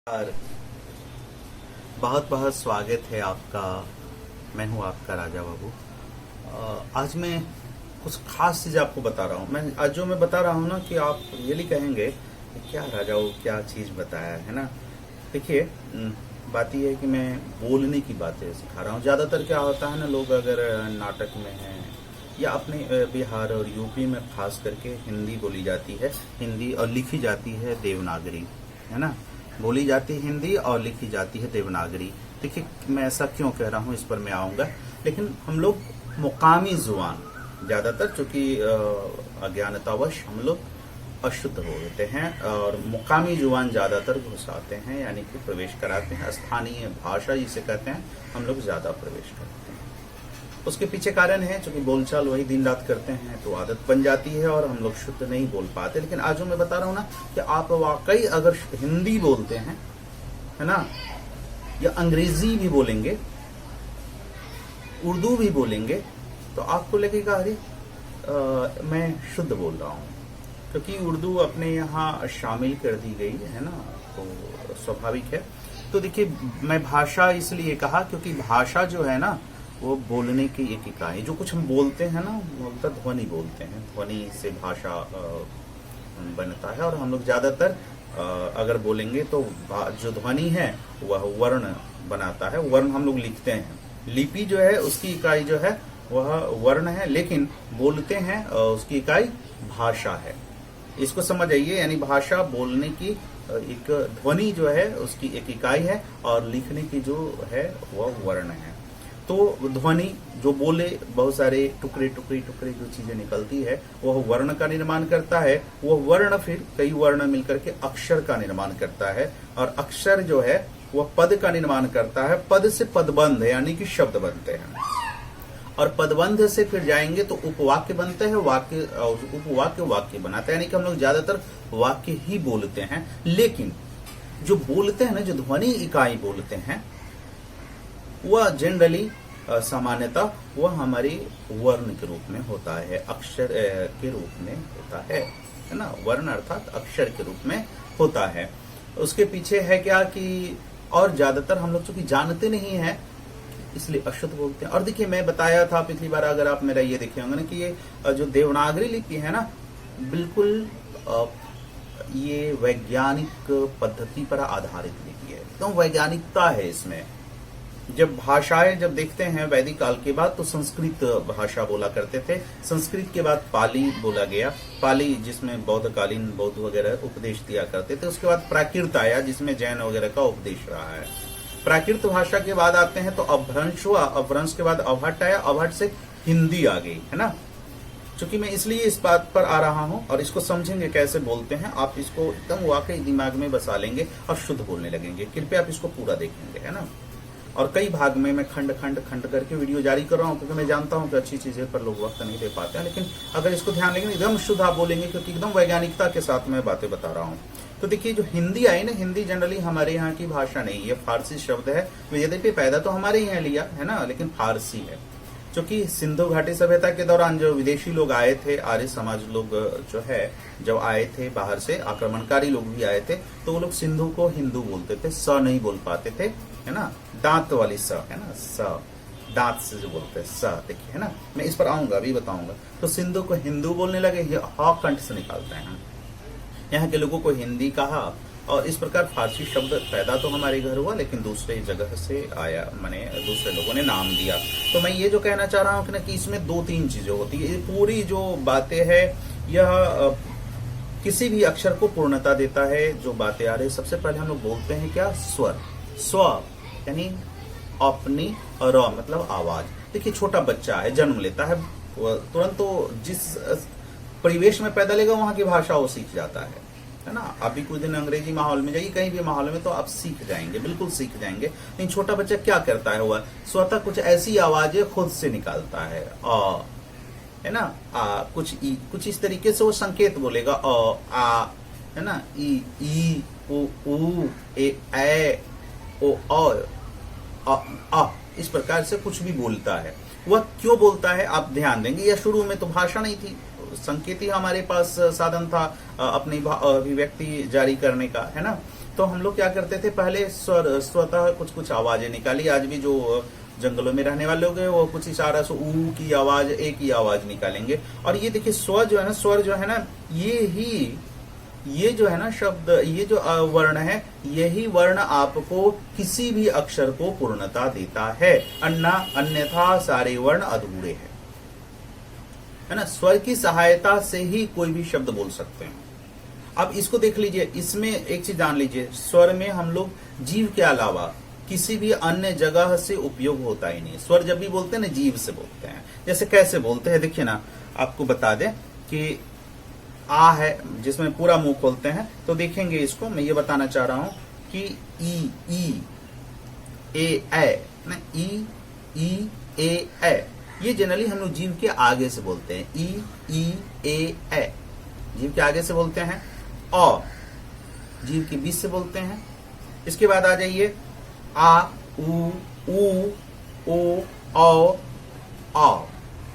और बहुत बहुत स्वागत है आपका। मैं हूं आपका राजा बाबू। आज मैं कुछ खास चीज़ आपको बता रहा हूं। मैं आज जो मैं बता रहा हूं ना कि आप रियली कहेंगे कि क्या राजा वो क्या चीज़ बताया है ना। देखिए, बात यह है कि मैं बोलने की बातें सिखा रहा हूं। ज़्यादातर क्या होता है ना, लोग अगर नाटक में हैं या अपने बिहार और यूपी में खास करके हिंदी बोली जाती है, हिंदी और लिखी जाती है देवनागरी, है ना। बोली जाती है हिंदी और लिखी जाती है देवनागरी। देखिए, मैं ऐसा क्यों कह रहा हूँ इस पर मैं आऊँगा। लेकिन हम लोग मुकामी जुबान ज़्यादातर, चूँकि अज्ञानतावश हम लोग अशुद्ध बोलते हैं और मुकामी जुबान ज़्यादातर घुसाते हैं, यानी कि प्रवेश कराते हैं। स्थानीय भाषा जिसे कहते हैं, हम लोग ज़्यादा प्रवेश करते हैं। उसके पीछे कारण है, चूंकि बोलचाल वही दिन रात करते हैं तो आदत बन जाती है और हम लोग शुद्ध नहीं बोल पाते। लेकिन आज जो मैं बता रहा हूं ना कि आप वाकई अगर हिंदी बोलते हैं, है ना, या अंग्रेजी भी बोलेंगे, उर्दू भी बोलेंगे, तो आपको लगेगा अरे मैं शुद्ध बोल रहा हूं, क्योंकि उर्दू अपने यहाँ शामिल कर दी गई है ना, तो स्वाभाविक है। तो देखिए, मैं भाषा इसलिए कहा क्योंकि भाषा जो है ना वो बोलने की एक इकाई। जो कुछ हम बोलते हैं ना, बोलता ध्वनि बोलते हैं, ध्वनि से भाषा बनता है। और हम लोग ज्यादातर अगर बोलेंगे तो जो ध्वनि है वह वर्ण बनाता है। वर्ण हम लोग लिखते हैं, लिपि जो है उसकी इकाई जो है वह वर्ण है, लेकिन बोलते हैं उसकी इकाई भाषा है। इसको समझ आइए, यानी भाषा बोलने की एक ध्वनि जो है उसकी एक इकाई है और लिखने की जो है वह वर्ण है। तो ध्वनि जो बोले, बहुत सारे टुकड़े टुकड़े टुकड़े जो चीजें निकलती है वह वर्ण का निर्माण करता है। वह वर्ण फिर कई वर्ण मिलकर के अक्षर का निर्माण करता है और अक्षर जो है वह पद का निर्माण करता है। पद से पदबंध यानी कि शब्द बनते हैं और पदबंध से फिर जाएंगे तो उपवाक्य बनते हैं, वाक्य उपवाक्य वाक्य बनाते हैं। यानी कि हम लोग ज्यादातर वाक्य ही बोलते हैं। लेकिन जो बोलते हैं ना, जो ध्वनि इकाई बोलते हैं, वह जनरली सामान्यतः वह हमारी वर्ण के रूप में होता है, अक्षर के रूप में होता है ना। वर्ण अर्थात अक्षर के रूप में होता है। उसके पीछे है क्या कि और ज्यादातर हम लोग चूंकि जानते नहीं हैं इसलिए अशुद्ध बोलते हैं। और देखिए, मैं बताया था पिछली बार, अगर आप मेरा ये देखे होंगे ना, कि ये जो देवनागरी लिपि है ना, बिल्कुल ये वैज्ञानिक पद्धति पर आधारित लिपि है। एकदम वैज्ञानिकता है इसमें। जब भाषाएं जब देखते हैं वैदिक काल के बाद, तो संस्कृत भाषा बोला करते थे। संस्कृत के बाद पाली बोला गया, पाली जिसमें बौद्धकालीन बौद्ध वगैरह उपदेश दिया करते थे। उसके बाद प्राकृत आया जिसमें जैन वगैरह का उपदेश रहा है। प्राकृत भाषा के बाद आते हैं तो अपभ्रंश हुआ, अपभ्रंश के बाद अवहट आया, अवहट से हिंदी आ गई, है ना। चूंकि मैं इसलिए इस बात पर आ रहा हूं और इसको समझेंगे कैसे बोलते हैं, आप इसको एकदम वाकई दिमाग में बसा लेंगे और शुद्ध बोलने लगेंगे। कृपया आप इसको पूरा देखेंगे, है ना। और कई भाग में मैं खंड खंड खंड करके वीडियो जारी कर रहा हूं, क्योंकि मैं जानता हूं कि अच्छी चीजें पर लोग वक्त नहीं दे पाते हैं। लेकिन अगर इसको ध्यान देंगे एकदम शुद्ध आप बोलेंगे, क्योंकि एकदम वैज्ञानिकता के साथ मैं बातें बता रहा हूं। तो देखिए, जो हिंदी आई ना, हिंदी जनरली हमारे यहाँ की भाषा नहीं, ये फारसी शब्द है। यद्यपि पैदा तो हमारे यहाँ लिया है ना, लेकिन फारसी है। क्योंकि सिंधु घाटी सभ्यता के दौरान जो विदेशी लोग आए थे, आर्य समाज लोग जो है जब आए थे बाहर से, आक्रमणकारी लोग भी आए थे, तो वो लोग सिंधु को हिंदू बोलते थे, स नहीं बोल पाते थे, है ना। दांत वाली स है ना, स दांत से जो बोलते हैं स, देखिए, है ना। मैं इस पर आऊंगा, अभी बताऊंगा। तो सिंधु को हिंदू बोलने लगे, ये ह कंठ से निकालते हैं। यहाँ के लोगों को हिंदी कहा और इस प्रकार फारसी शब्द पैदा तो हमारे घर हुआ, लेकिन दूसरे जगह से आया, माने दूसरे लोगों ने नाम दिया। तो मैं ये जो कहना चाह रहा हूँ कि इसमें दो तीन चीजें होती है। ये पूरी जो बातें है, यह किसी भी अक्षर को पूर्णता देता है। जो बातें आ रही है, सबसे पहले हम लोग बोलते हैं क्या, स्वर। स्व यानी अपनी, र मतलब आवाज। देखिए, छोटा बच्चा है, जन्म लेता है, तुरंत तो जिस परिवेश में पैदा लेगा वहां की भाषा वो सीख जाता है ना। अभी कुछ दिन अंग्रेजी माहौल में जाइए, कहीं भी माहौल में, तो आप सीख जाएंगे, बिल्कुल सीख जाएंगे। लेकिन छोटा बच्चा क्या करता है, वह स्वतः कुछ ऐसी आवाजें खुद से निकालता है, है ना, कुछ इस तरीके से वो संकेत बोलेगा, आ, है ना, ई उ ए ओ अ, इस प्रकार से कुछ भी बोलता है। वह क्यों बोलता है आप ध्यान देंगे। या शुरू में तो भाषा नहीं थी, संकेत ही हमारे पास साधन था अपनी अभिव्यक्ति जारी करने का, है ना। तो हम लोग क्या करते थे पहले स्वतः कुछ कुछ आवाजें निकाली। आज भी जो जंगलों में रहने वाले लोग हैं वो कुछ इशारा से ऊ की आवाज, ए की आवाज निकालेंगे। और ये देखिए स्वर जो है ना, स्वर जो है ना, ये जो है ना शब्द, ये जो वर्ण है, यही वर्ण आपको किसी भी अक्षर को पूर्णता देता है, अन्यथा सारे वर्ण अधूरे हैं, है ना। स्वर की सहायता से ही कोई भी शब्द बोल सकते हैं। अब इसको देख लीजिए, इसमें एक चीज जान लीजिए, स्वर में हम लोग जीव के अलावा किसी भी अन्य जगह से उपयोग होता ही नहीं। स्वर जब भी बोलते हैं ना, जीव से बोलते हैं। जैसे कैसे बोलते हैं, देखिए ना, आपको बता दें कि आ है जिसमें पूरा मुंह खोलते हैं, तो देखेंगे इसको, मैं ये बताना चाह रहा हूं कि ई ए ना, ई ए, ये जनरली हम लोग जीव के आगे से बोलते हैं। ई ए जीव के आगे से बोलते हैं। औ जीव के बीच से बोलते हैं। इसके बाद आ जाइए आ, उ ओ, औ,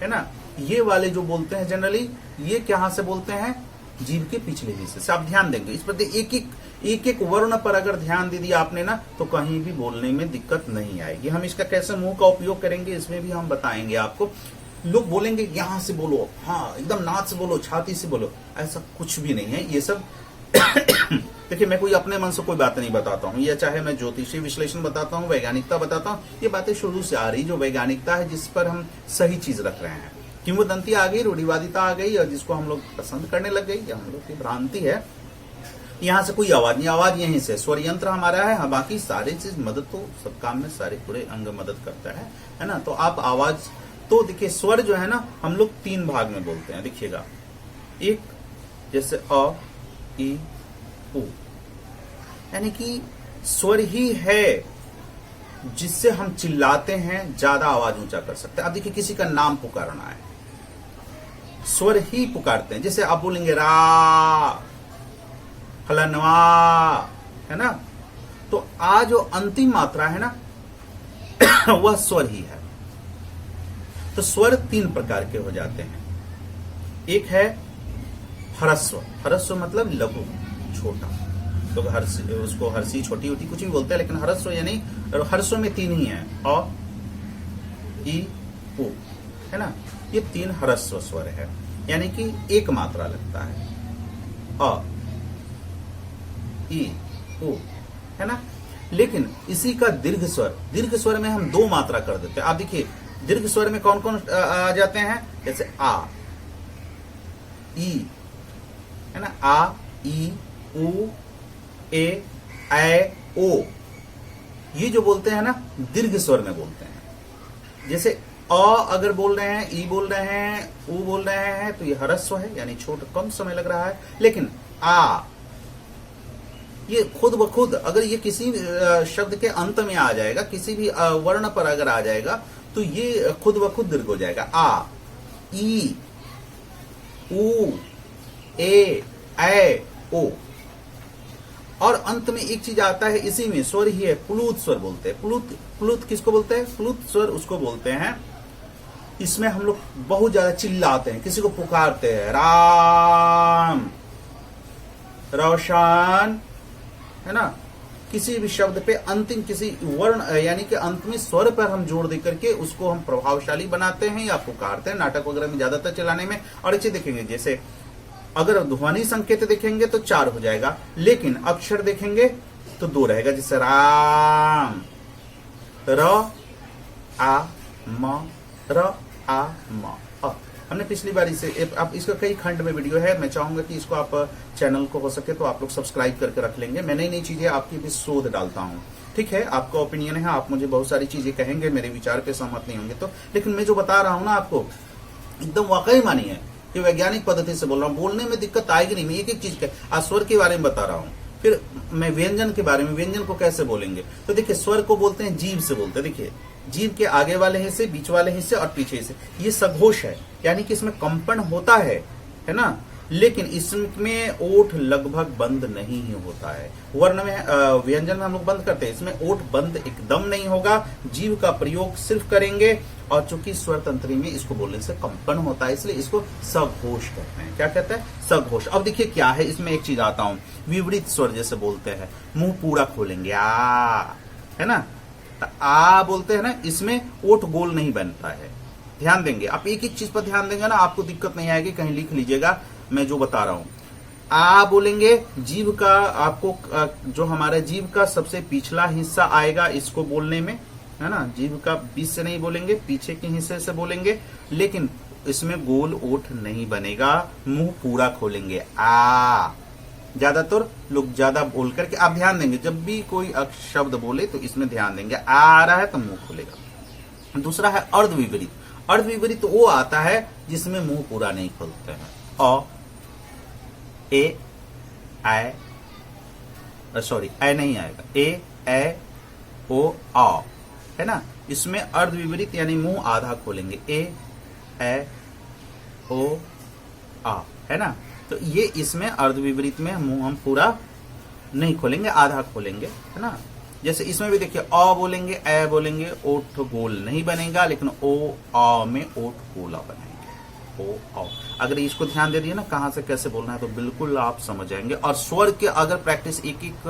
है ना। ये वाले जो बोलते हैं जनरली, ये कहां से बोलते हैं, जीव के पिछले हिस्से से। आप ध्यान देंगे इस पर, एक एक वर्ण पर अगर ध्यान दे दिया आपने ना, तो कहीं भी बोलने में दिक्कत नहीं आएगी। हम इसका कैसे मुंह का उपयोग करेंगे इसमें भी हम बताएंगे आपको। लोग बोलेंगे यहां से बोलो, हाँ एकदम नाक से बोलो, छाती से बोलो, ऐसा कुछ भी नहीं है ये सब। देखिए, मैं कोई अपने मन से कोई बात नहीं बताता हूँ, या चाहे मैं ज्योतिषीय विश्लेषण बताता हूँ, वैज्ञानिकता बताता हूँ, ये बातें शुरू से आ रही जो वैज्ञानिकता है, जिस पर हम सही चीज रख रहे हैं। किंवदंती आ गई, रूढ़िवादिता आ गई, और जिसको हम लोग पसंद करने लग गई, हम लोग की भ्रांति है। यहाँ से कोई आवाज नहीं, आवाज यहीं से, स्वर यंत्र हमारा है। हाँ, बाकी सारी चीज मदद तो सब काम में सारे पूरे अंग मदद करता है ना। तो आप आवाज, तो देखिए स्वर जो है ना, हम लोग 3 भाग में बोलते हैं। देखिएगा, एक जैसे अ, ई, उ, यानी कि स्वर ही है जिससे हम चिल्लाते हैं, ज्यादा आवाज ऊंचा कर सकते हैं। अब देखिए, किसी का नाम पुकारना है, स्वर ही पुकारते हैं। जैसे आप बोलेंगे रा, फलनवा, है ना, तो आ जो अंतिम मात्रा है ना वह स्वर ही है। तो स्वर 3 प्रकार के हो जाते हैं। एक है ह्रस्व, ह्रस्व मतलब लघु, छोटा, तो उसको हर्षी, छोटी उटी कुछ भी बोलते हैं, लेकिन ह्रस्व यानी ह्रस्व में 3 ही है, अ, ई, उ, है ना। ये 3 ह्रस्व स्वर है, यानी कि एक मात्रा लगता है, अ, ई, उ, है ना। लेकिन इसी का दीर्घ स्वर में हम 2 मात्रा कर देते हैं। आप देखिए, दीर्घ स्वर में कौन कौन आ जाते हैं, जैसे आ, ई, है ना, आ, ई, उ, ए, ओ, ये जो बोलते हैं ना, दीर्घ स्वर में बोलते हैं। जैसे अ अगर बोल रहे हैं, ई बोल रहे हैं, उ बोल रहे हैं, तो ये ह्रस्व है, यानी छोटा, कम समय लग रहा है। लेकिन आ, ये खुद ब खुद अगर ये किसी शब्द के अंत में आ जाएगा, किसी भी वर्ण पर अगर आ जाएगा, तो ये खुद ब खुद दीर्घ हो जाएगा। आ, ई, उ, ए, ओ। और अंत में एक चीज आता है, इसी में स्वर ही है, प्लुत स्वर बोलते हैं। प्लुत किसको बोलते हैं, प्लुत स्वर उसको बोलते हैं। इसमें हम लोग बहुत ज्यादा चिल्लाते हैं, किसी को पुकारते हैं, राम, रोशन, है ना। किसी भी शब्द पे अंतिम किसी वर्ण यानी कि अंत में स्वर पर हम जोर देकर के उसको हम प्रभावशाली बनाते हैं या पुकारते हैं, नाटक वगैरह में ज्यादातर चलाने में। और इसे देखेंगे, जैसे अगर ध्वनि संकेत देखेंगे तो 4 हो जाएगा, लेकिन अक्षर देखेंगे तो 2 रहेगा। जैसे राम, र, आ, म, र, आ, म। हमने पिछली बार इसे, अब इसका कई खंड में वीडियो है, मैं चाहूंगा कि इसको आप चैनल को हो सके तो आप लोग सब्सक्राइब करके रख लेंगे। मैं नई नई चीजें आपकी भी शोध डालता हूं, ठीक है। आपका ओपिनियन है, आप मुझे बहुत सारी चीजें कहेंगे, मेरे विचार पे सहमत नहीं होंगे तो, लेकिन मैं जो बता रहा हूं ना आपको, एकदम वाकई मानिए कि वैज्ञानिक पद्धति से बोल रहा हूं, बोलने में दिक्कत आएगी नहीं। मैं एक एक चीज के, आज स्वर के बारे में बता रहा हूं, फिर मैं व्यंजन के बारे में, व्यंजन को कैसे बोलेंगे। तो देखिए, स्वर को बोलते हैं जीभ से बोलते हैं। देखिए, जीभ के आगे वाले हिस्से, बीच वाले हिस्से और पीछे हिस्से, ये सघोष है, यानी कि इसमें कंपन होता है ना। लेकिन इसमें ओठ लगभग बंद नहीं ही होता है। वर्ण में व्यंजन में हम लोग बंद करते हैं, इसमें ओठ बंद एकदम नहीं होगा, जीभ का प्रयोग सिर्फ करेंगे। और चूंकि स्वर तंत्री में इसको बोलने से कंपन होता है, इसलिए इसको सघोष कहते हैं। क्या कहते हैं? सघोष। अब देखिए क्या है, इसमें एक चीज आता हूं, विपरीत स्वर जैसे बोलते हैं, मुंह पूरा खोलेंगे, आ, है ना, आ बोलते हैं ना, इसमें ओठ गोल नहीं बनता है। ध्यान देंगे, आप एक एक चीज पर ध्यान देंगे ना, आपको दिक्कत नहीं आएगी, कहीं लिख लीजिएगा मैं जो बता रहा हूं। आ बोलेंगे, जीभ का आपको जो हमारे जीभ का सबसे पिछला हिस्सा आएगा इसको बोलने में, है ना, जीभ का बीच से नहीं बोलेंगे, पीछे के हिस्से से बोलेंगे, लेकिन इसमें गोल ओठ नहीं बनेगा, मुंह पूरा खोलेंगे, आ। ज्यादातर लोग ज्यादा बोल करके आप ध्यान देंगे, जब भी कोई शब्द बोले तो इसमें ध्यान देंगे, आ रहा है तो मुंह खोलेगा। दूसरा है अर्ध विपरीत। अर्ध विपरीत वो आता है जिसमें मुंह पूरा नहीं खोलते हैं। अ, ए, आय, सॉरी ए नहीं आएगा, ए, ओ, आ, है ना, इसमें अर्ध विपरीत यानी मुंह आधा खोलेंगे, ए, ओ, आ, है ना। तो ये इसमें अर्ध विपरीत में मुंह हम पूरा नहीं खोलेंगे, आधा खोलेंगे, है ना। जैसे इसमें भी देखिए, अ बोलेंगे, ए बोलेंगे, ओठ गोल नहीं बनेगा, लेकिन ओ, आ में ओठ गोला बनेंगे, ओ, आ। अगर इसको ध्यान दे दिए ना कहां से कैसे बोलना है तो बिल्कुल आप समझ जाएंगे। और स्वर के अगर प्रैक्टिस एक एक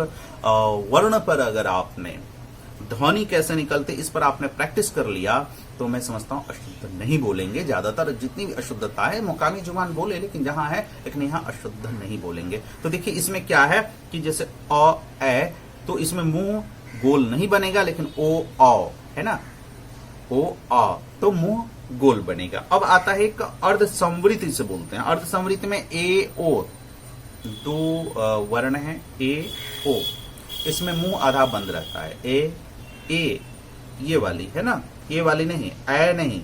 वर्ण पर अगर आपने ध्वनि कैसे निकलते इस पर आपने प्रैक्टिस कर लिया तो मैं समझता हूं अशुद्ध नहीं बोलेंगे। ज्यादातर जितनी भी अशुद्धता है मुकामी जुबान बोले, लेकिन जहां है लेकिन यहां अशुद्ध नहीं बोलेंगे। तो देखिए इसमें क्या है कि जैसे अ, ए, तो इसमें मुंह गोल नहीं बनेगा, लेकिन ओ, आ, है ना, ओ, आ, तो मुंह गोल बनेगा। अब आता है एक अर्ध संवृत से बोलते हैं। अर्ध संवृत में ए, ओ, दो वर्ण है, ए, ओ, इसमें मुंह आधा बंद रहता है, ए, ये वाली है ना, ये वाली नहीं, ए नहीं।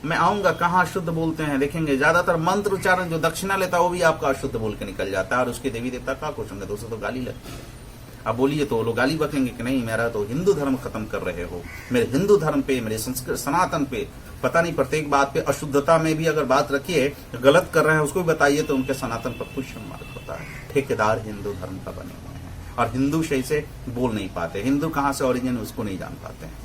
मैं आऊंगा कहां अशुद्ध बोलते हैं, देखेंगे ज्यादातर मंत्र उच्चारण जो दक्षिणा लेता है वो भी आपका अशुद्ध बोल के निकल जाता है, और उसके देवी देवता का कुछ होंगे तो उसे तो गाली लगती है। आप बोलिए तो लोग गाली बकेंगे कि नहीं मेरा तो हिंदू धर्म खत्म कर रहे हो, मेरे हिंदू धर्म पे, मेरे संस्कृत सनातन पे, पता नहीं प्रत्येक बात पे अशुद्धता में भी अगर बात रखिए, गलत कर रहे हैं उसको भी बताइए तो उनके सनातन पर क्वेश्चन मार्क होता है। ठेकेदार हिंदू धर्म का बने हुए हैं और हिंदू सही से बोल नहीं पाते, हिंदू कहां से ओरिजिन उसको नहीं जान पाते हैं।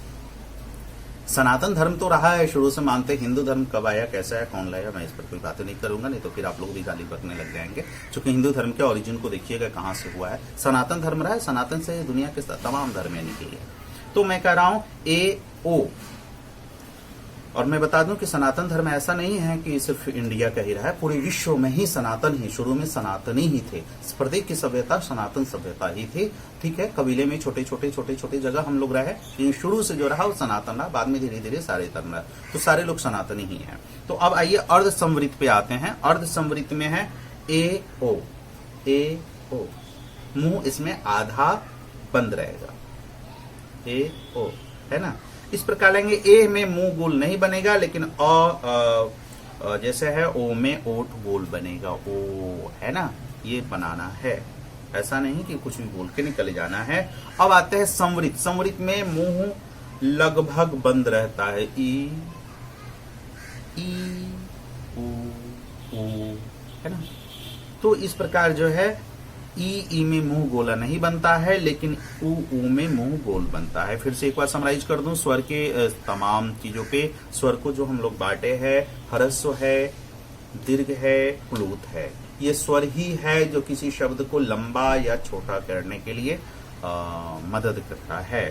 सनातन धर्म तो रहा है शुरू से मानते, हिंदू धर्म कब आया, कैसा है, कौन लाया, मैं इस पर कोई बातें नहीं करूंगा, नहीं तो फिर आप लोग भी गाली बकने लग जाएंगे। क्योंकि हिंदू धर्म के ओरिजिन को देखिएगा कहां से हुआ है, सनातन धर्म रहा है, सनातन से दुनिया के तमाम धर्म निकली है। तो मैं कह रहा हूं ए, ओ, और मैं बता दूं कि सनातन धर्म ऐसा नहीं है कि सिर्फ इंडिया का ही रहा है, पूरे विश्व में ही सनातन ही, शुरू में सनातनी ही थे, प्रत्येक की सभ्यता सनातन सभ्यता ही थी। ठीक है, कबीले में छोटे छोटे जगह हम लोग रहे, लेकिन शुरू से जो रहा वो सनातन रहा, बाद में धीरे धीरे सारे धर्म रहा, तो सारे लोग सनातनी ही हैं। तो अब आइए अर्ध संवृत पे आते हैं। अर्ध संवृत में है ए, ओ, मुंह इसमें आधा बंद रहेगा, ए, ओ, है ना। इस प्रकार लेंगे, ए में मुंह गोल नहीं बनेगा, लेकिन जैसे है ओ में ओठ गोल बनेगा, ओ, है ना, ये बनाना है, ऐसा नहीं कि कुछ भी बोल के निकल जाना है। अब आते हैं संवृत। संवृत में मुंह लगभग बंद रहता है, ई, ओ, है ना। तो इस प्रकार जो है ई में मुंह गोला नहीं बनता है, लेकिन ऊ में मुंह गोल बनता है। फिर से एक बार समराइज कर दूं, स्वर के तमाम चीजों पे स्वर को जो हम लोग बांटे हैं, ह्रस्व है, दीर्घ है, प्लुत है, ये स्वर ही है जो किसी शब्द को लंबा या छोटा करने के लिए मदद करता है।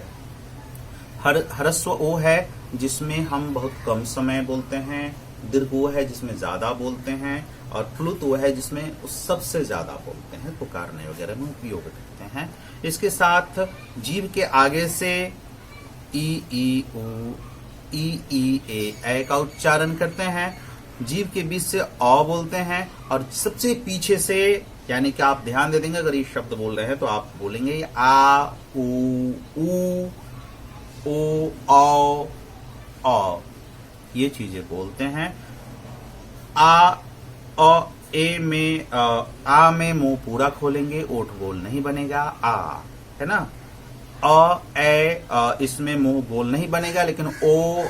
ह्रस्व ओ है जिसमें हम बहुत कम समय बोलते हैं, दीर्घ वो है जिसमें ज्यादा बोलते हैं, और प्लुत वो है जिसमें सबसे ज्यादा बोलते हैं, पुकारने वगैरह में उपयोग करते हैं। इसके साथ जीभ के आगे से ई, ऊ, ई, ए का उच्चारण करते हैं, जीभ के बीच से अ बोलते हैं, और सबसे पीछे से, यानी कि आप ध्यान दे देंगे अगर ये शब्द बोल रहे हैं तो आप बोलेंगे आ, ऊ, ओ, औ, ये चीजें बोलते हैं। आ, ए में आ में मुंह पूरा खोलेंगे, ओठ गोल नहीं बनेगा, आ, है ना। इसमें मुंह गोल नहीं बनेगा, लेकिन ओ,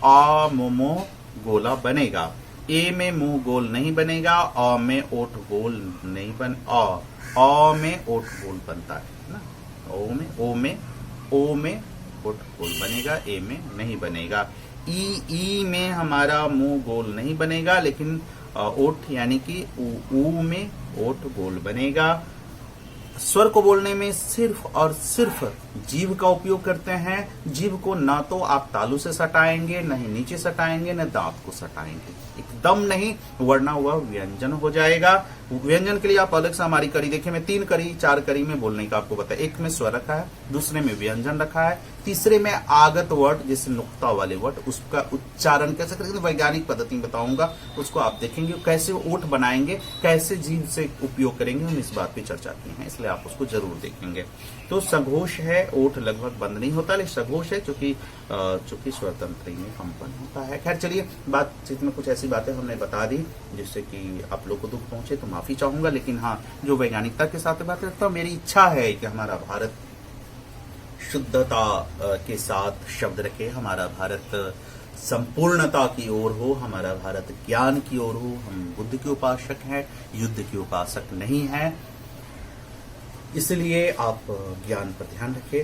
आ, मुंह गोला बनेगा। ए में मुंह गोल नहीं बनेगा, अ में ओठ गोल नहीं बन, अ में ओठ गोल बनता है ना, ओ में ओठ गोल बनेगा, ए में नहीं बनेगा। ई में हमारा मुंह गोल नहीं बनेगा, लेकिन ओठ यानी कि ऊ में ओठ गोल बनेगा। स्वर को बोलने में सिर्फ और सिर्फ जीभ का उपयोग करते हैं। जीभ को ना तो आप तालू से सटाएंगे, न ही नीचे सटाएंगे, न दांत को सटाएंगे, एकदम नहीं, वरना वह व्यंजन हो जाएगा। व्यंजन के लिए आप अलग से हमारी कड़ी देखिए, मैं 3 कड़ी 4 कड़ी में बोलने का आपको बताया। एक में स्वर रखा है, दूसरे में व्यंजन रखा है, तीसरे में आगत वर्ड जैसे नुक्ता वाले वर्ड, उसका उच्चारण कैसे करेंगे, वैज्ञानिक पद्धति में बताऊंगा, उसको आप देखेंगे कैसे ओठ बनाएंगे, कैसे जीभ से उपयोग करेंगे, हम इस बात पे चर्चा की है, इसलिए आप उसको जरूर देखेंगे। तो सघोष है, ओठ लगभग बंद नहीं होता, लेकिन सघोष है चूंकि स्वर तंत्र में कंपन होता है। खैर चलिए, बातचीत में कुछ ऐसी बातें हमने बता दी जिससे कि आप लोग को दुख पहुंचे तो माफी चाहूंगा, लेकिन हाँ, जो वैज्ञानिकता के साथ बात करता हूं, मेरी इच्छा है कि हमारा भारत शुद्धता के साथ शब्द रखे, हमारा भारत संपूर्णता की ओर हो, हमारा भारत ज्ञान की ओर हो। हम बुद्ध के उपासक हैं, युद्ध के उपासक नहीं हैं, इसलिए आप ज्ञान पर ध्यान रखें।